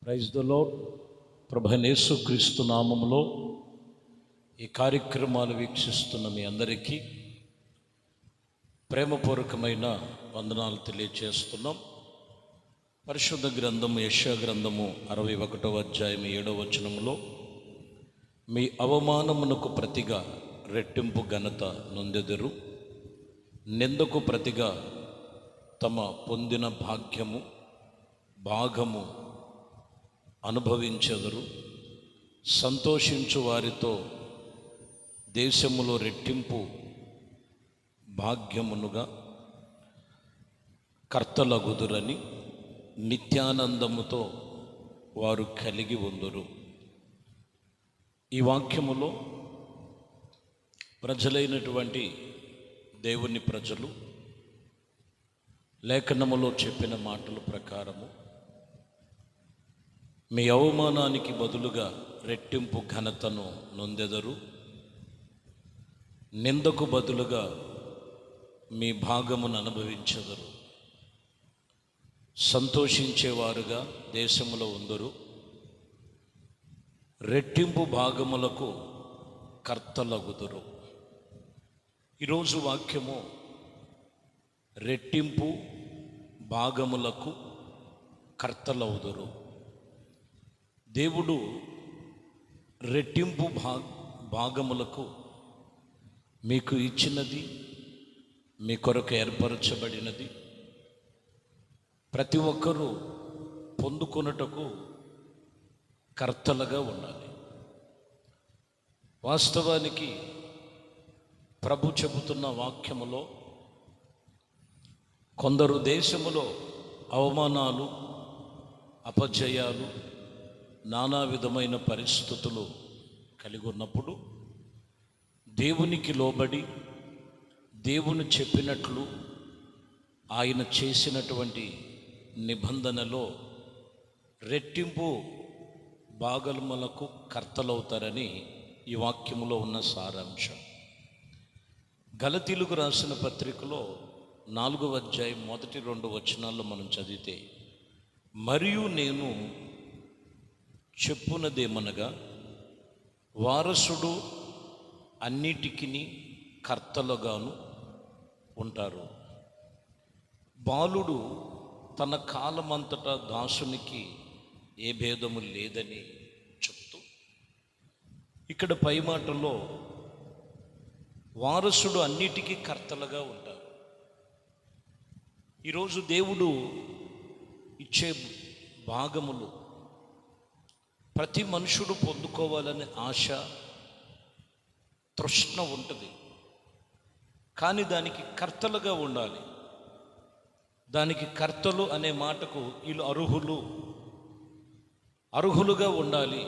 Praise the lord. ప్రభువైన యేసుక్రీస్తు నామములో ఈ కార్యక్రమాలు వీక్షిస్తున్న మీ అందరికీ ప్రేమపూర్వకమైన వందనాలు తెలియజేస్తున్నాం. పరిశుద్ధ గ్రంథము యెషయా గ్రంథము 61వ అధ్యాయం 7వ వచనములో మీ అవమానమునకు ప్రతిగా రెట్టింపు ఘనత నొందెదరు, నిందకు ప్రతిగా తమ పొందిన భాగము అనుభవించెదరు. సంతోషించు వారితో దేశములో రెట్టింపు భాగ్యమునుగా కర్తలగుదురని నిత్యానందముతో వారు కలిగి ఉందురు. ఈ వాక్యములో ప్రజలైనటువంటి దేవుని ప్రజలు లేఖనములో చెప్పిన మాటల ప్రకారము మీ అవమానానికి బదులుగా రెట్టింపు ఘనతను నొందెదరు, నిందకు బదులుగా మీ భాగమును అనుభవించెదరు. సంతోషించేవారుగా దేశములో ఉందరు, రెట్టింపు భాగములకు కర్తలగుదురు. ఈరోజు వాక్యము రెట్టింపు భాగములకు కర్తలవుదురు. దేవుడు రెట్టింపు భాగములకు మీకు ఇచ్చినది, మీ కొరకు ఏర్పరచబడినది ప్రతి ఒక్కరూ పొందుకొనుటకు కర్తలుగా ఉండాలి. వాస్తవానికి ప్రభు చెబుతున్న వాక్యములో కొందరు దేశములో అవమానాలు, అపజయాలు, నానా విధమైన పరిస్థితులు కలిగి ఉన్నప్పుడు దేవునికి లోబడి దేవుని చెప్పినట్లు ఆయన చేసినటువంటి నిబంధనలో రెట్టింపు భాగములకు కర్తలవుతారని ఈ వాక్యములో ఉన్న సారాంశం. గలతీయులకు రాసిన పత్రికలో 4వ అధ్యాయం 1-2 వచనాల్లో మనం చదివితే, మరియు నేను చెప్పునదేమనగా వారసుడు అన్నిటికీ కర్తలుగాను ఉంటారు. బాలుడు తన కాలమంతటా దాసునికి ఏ భేదము లేదని చెప్తూ ఇక్కడ పై మాటలో వారసుడు అన్నిటికీ కర్తలుగా ఉంటారు. ఈరోజు దేవుడు ఇచ్చే భాగములు ప్రతి మనుషుడు పొందుకోవాలనే ఆశ, తృష్ణ ఉంటుంది. కానీ దానికి కర్తలుగా ఉండాలి. దానికి కర్తలు అనే మాటకు వీళ్ళు అర్హులుగా ఉండాలి.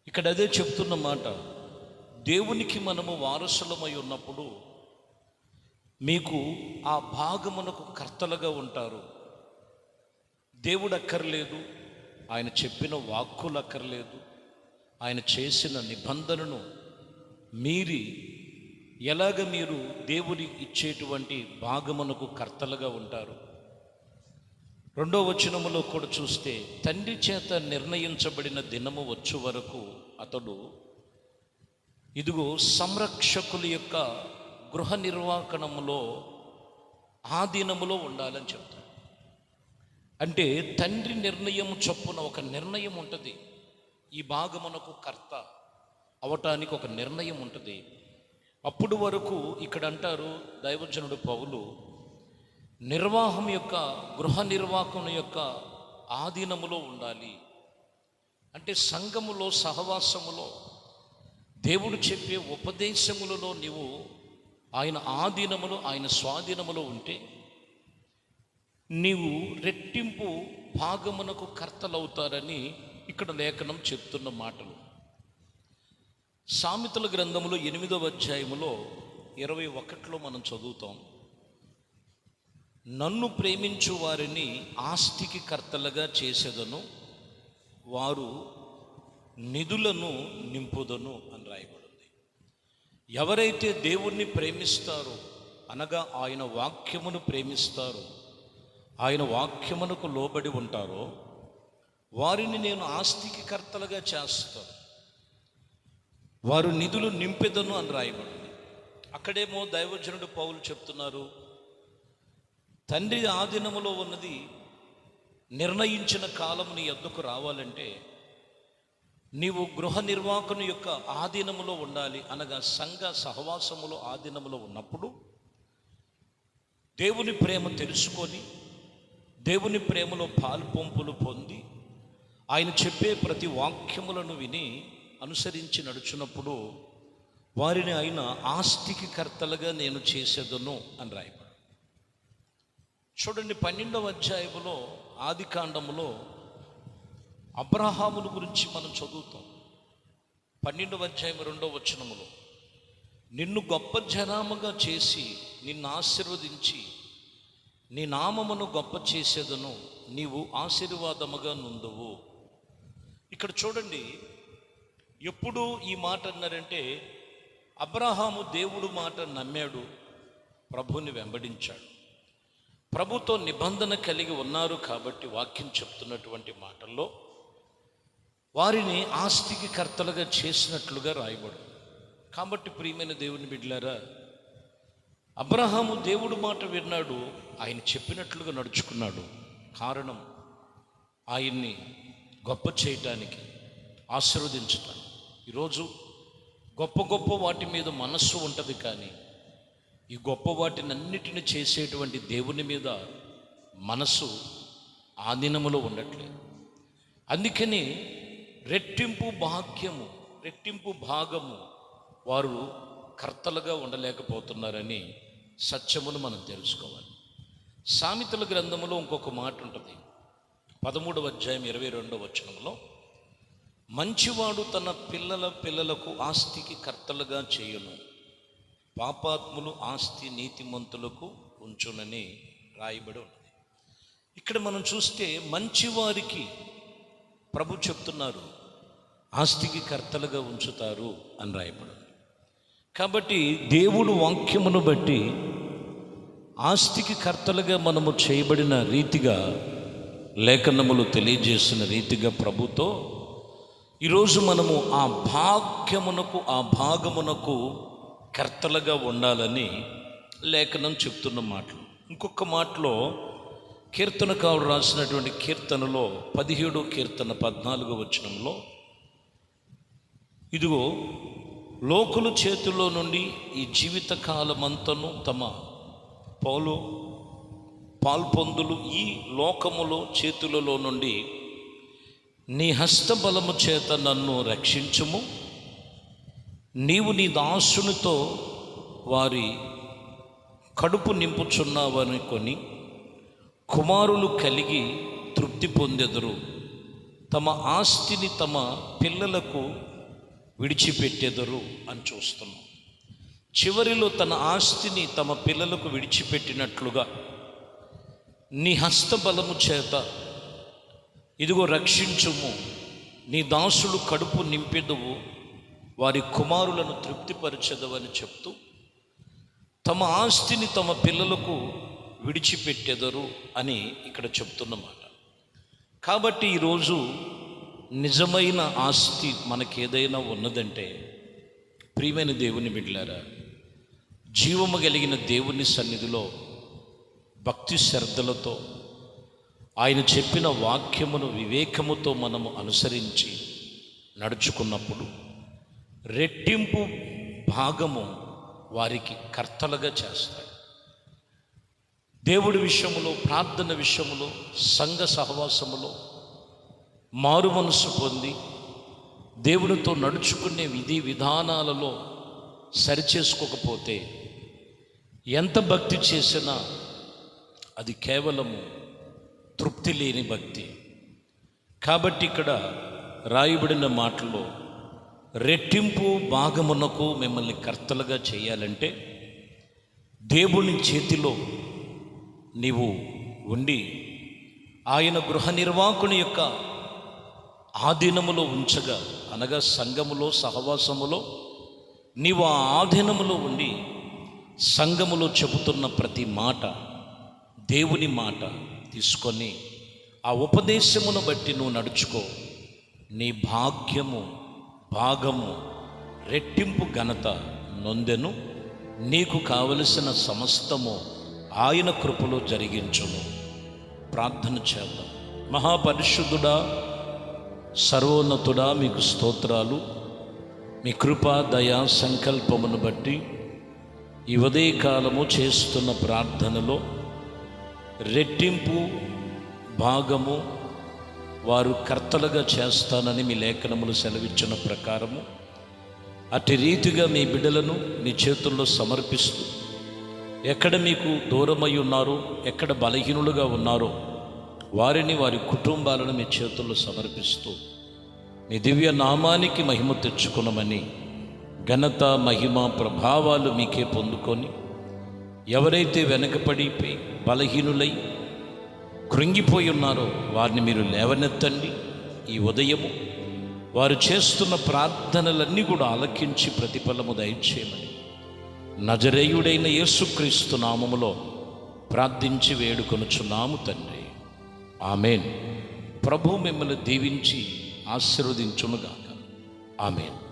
ఇక్కడ అదే చెప్తున్న మాట. దేవునికి మనము వారసులమై ఉన్నప్పుడు మీకు ఆ భాగమునకు కర్తలుగా ఉంటారు. దేవుడు అక్కర్లేదు, ఆయన చెప్పిన వాక్కులు అక్కర్లేదు, ఆయన చేసిన నిబంధనను మీరి ఎలాగ మీరు దేవుడి ఇచ్చేటువంటి భాగమునకు కర్తలుగా ఉంటారు. 2వ వచనములో కూడా చూస్తే, తండ్రి చేత నిర్ణయించబడిన దినము వచ్చు వరకు అతడు ఇదిగో సంరక్షకుల యొక్క గృహ నిర్వాహకణములో ఆధీనములో ఉండాలని చెప్తాడు. అంటే తండ్రి నిర్ణయం చొప్పున ఒక నిర్ణయం ఉంటుంది. ఈ భాగమునకు కర్త అవటానికి ఒక నిర్ణయం ఉంటుంది. అప్పుడు వరకు ఇక్కడ అంటారు దైవజనుడు పౌలు, నిర్వాహం యొక్క గృహ నిర్వాహకం యొక్క ఆధీనములో ఉండాలి. అంటే సంఘములో, సహవాసములో, దేవుడు చెప్పే ఉపదేశములలో నీవు ఆయన ఆధీనములో, ఆయన స్వాధీనములో ఉంటే నీవు రెట్టింపు భాగమునకు కర్తలవుతారని ఇక్కడ లేఖనం చెప్తున్న మాటలు. సామెతల గ్రంథములో 8వ అధ్యాయములో 21లో మనం చదువుతాం, నన్ను ప్రేమించు వారిని ఆస్తికి కర్తలుగా చేసేదను, వారు నిధులను నింపుదను అని రాయబడింది. ఎవరైతే దేవుణ్ణి ప్రేమిస్తారో అనగా ఆయన వాక్యమును ప్రేమిస్తారో, ఆయన వాక్యమునకు లోబడి ఉంటారో వారిని నేను ఆస్తికి కర్తలుగా చేస్తాను, వారు నిధులు నింపెదను అని రాయబడింది. అక్కడేమో దైవజనుడు పౌలు చెప్తున్నారు, తండ్రి ఆధీనములో ఉన్నది నిర్ణయించిన కాలం నీ యొద్దకు రావాలంటే నీవు గృహ నిర్వాహకుని యొక్క ఆధీనములో ఉండాలి, అనగా సంఘ సహవాసములో ఆధీనములో ఉన్నప్పుడు దేవుని ప్రేమ తెలుసుకొని దేవుని ప్రేమలో పాలుపొంపులు పొంది ఆయన చెప్పే ప్రతి వాక్యములను విని అనుసరించి నడుచున్నప్పుడు వారిని ఆయన ఆస్తికి కర్తలుగా నేను చేసేదను అని రాయబడి. చూడండి, 12వ అధ్యాయములో ఆది కాండములో అబ్రహామును గురించి మనం చదువుతాం. 12వ అధ్యాయం 2వ వచనములో, నిన్ను గొప్ప జనాముగా చేసి నిన్ను ఆశీర్వదించి నీ నామమును గొప్ప చేసేదను, నీవు ఆశీర్వాదముగా నుందువు. ఇక్కడ చూడండి, ఎప్పుడు ఈ మాట అన్నారంటే అబ్రహాము దేవుడు మాట నమ్మాడు, ప్రభుని వెంబడించాడు, ప్రభుతో నిబంధన కలిగి ఉన్నారు కాబట్టి వాక్యం చెప్తున్నటువంటి మాటల్లో వారిని ఆస్తికి కర్తలుగా చేసినట్లుగా రాయబడు. కాబట్టి ప్రియమైన దేవుని బిడ్డలారా, అబ్రహాము దేవుడు మాట విన్నాడు, ఆయన చెప్పినట్లుగా నడుచుకున్నాడు. కారణం ఆయన్ని గొప్ప చేయటానికి, ఆశీర్వదించటానికి. ఈరోజు గొప్ప గొప్ప వాటి మీద మనస్సు ఉంటుంది, కానీ ఈ గొప్ప వాటిని అన్నిటిని చేసేటువంటి దేవుని మీద మనసు ఆధీనములో ఉండట్లేదు. అందుకని రెట్టింపు భాగ్యము, రెట్టింపు భాగము వారు కర్తలుగా ఉండలేకపోతున్నారని సత్యమును మనం తెలుసుకోవాలి. సామెతల గ్రంథములో ఇంకొక మాట ఉంటుంది, 13వ అధ్యాయం 22వ వచనంలో, మంచివాడు తన పిల్లలకు ఆస్తికి కర్తలుగా చేయును, పాపాత్ములు ఆస్తి నీతిమంతులకు ఉంచునని రాయబడి ఉన్నది. ఇక్కడ మనం చూస్తే మంచివారికి ప్రభు చెప్తున్నారు ఆస్తికి కర్తలుగా ఉంచుతారు అని రాయబడింది. కాబట్టి దేవుడు వాక్యమును బట్టి ఆస్తికి కర్తలుగా మనము చేయబడిన రీతిగా, లేఖనములు తెలియజేసిన రీతిగా ప్రభుతో ఈరోజు మనము ఆ భాగ్యమునకు, ఆ భాగమునకు కర్తలుగా ఉండాలని లేఖనం చెప్తున్న మాటలు. ఇంకొక మాటలో కీర్తనకారుడు రాసినటువంటి కీర్తనలో 17వ కీర్తన 14వ వచనంలో, ఇదిగో లోకుల చేతుల్లో నుండి ఈ జీవిత కాలమంతను తమ పాల్పొందులు ఈ లోకములో చేతులలో నుండి నీ హస్తబలము చేత నన్ను రక్షించుము, నీవు నీ దాసునితో వారి కడుపు నింపుచున్నావని కొని కుమారులు కలిగి తృప్తి పొందెదరు, తమ ఆస్తిని తమ పిల్లలకు విడిచిపెట్టెదరు అని చూస్తున్నాం. చివరిలో తన ఆస్తిని తమ పిల్లలకు విడిచిపెట్టినట్లుగా నీ హస్తబలము చేత ఇదిగో రక్షించుము, నీ దాసులు కడుపు నింపెదవు, వారి కుమారులను తృప్తిపరచెదవని చెప్తూ తమ ఆస్తిని తమ పిల్లలకు విడిచిపెట్టెదరు అని ఇక్కడ చెప్తున్నమాట. కాబట్టి ఈరోజు నిజమైన ఆస్తి మనకేదైనా ఉన్నదంటే, ప్రియమైన దేవుని బిడ్డలారా, జీవము కలిగిన దేవుని సన్నిధిలో భక్తి శ్రద్ధలతో ఆయన చెప్పిన వాక్యమును వివేకముతో మనము అనుసరించి నడుచుకున్నప్పుడు రెట్టింపు భాగము వారికి కర్తలుగా చేస్తాడు. దేవుడి విషయములో, ప్రార్థన విషయములో, సంఘ సహవాసములో మారు మనసు పొంది దేవునితో నడుచుకునే విధి విధానాలలో సరిచేసుకోకపోతే ఎంత భక్తి చేసినా అది కేవలము తృప్తి లేని భక్తి. కాబట్టి ఇక్కడ రాయబడిన మాటలో రెట్టింపు భాగమునకు మిమ్మల్ని కర్తలుగా చేయాలంటే దేవుని చేతిలో నీవు ఉండి ఆయన గృహ నిర్వాహకుని యొక్క ఆధీనములో ఉంచగా, అనగా సంఘములో సహవాసములో నీవు ఆ ఆధీనములో ఉండి సంఘములో చెబుతున్న ప్రతి మాట దేవుని మాట తీసుకొని ఆ ఉపదేశమును బట్టి నువ్వు నడుచుకో. నీ భాగము రెట్టింపు ఘనత నొందెను. నీకు కావలసిన సమస్తము ఆయన కృపలో జరిగించును. ప్రార్థన చేద్దాం. మహాపరిశుద్ధుడా, సర్వోన్నతుడా, మీకు స్తోత్రాలు. మీ కృపా దయా సంకల్పమును బట్టి ఈ ఉదయకాలము చేస్తున్న ప్రార్థనలో రెట్టింపు భాగము వారు కర్తలుగా చేస్తానని మీ లేఖనములు సెలవిచ్చిన ప్రకారము అట్టి రీతిగా మీ బిడ్డలను మీ చేతుల్లో సమర్పిస్తూ, ఎక్కడ మీకు దూరమై ఉన్నారో, ఎక్కడ బలహీనులుగా ఉన్నారో వారిని, వారి కుటుంబాలను మీ చేతుల్లో సమర్పిస్తూ మీ దివ్య నామానికి మహిమ తెచ్చుకునమని, ఘనత మహిమ ప్రభావాలు మీకే పొందుకొని, ఎవరైతే వెనకపడిపోయి బలహీనులై కృంగిపోయి ఉన్నారో వారిని మీరు లేవనెత్తండి. ఈ ఉదయము వారు చేస్తున్న ప్రార్థనలన్నీ కూడా ఆలకించి ప్రతిఫలము దయచేయమని నజరేయుడైన యేసుక్రీస్తు నామములో ప్రార్థించి వేడుకొనుచున్నాము తండ్రి. ఆమేన్. ప్రభు మిమ్మల్ని దీవించి ఆశీర్వదించునుగాక. ఆమేన్.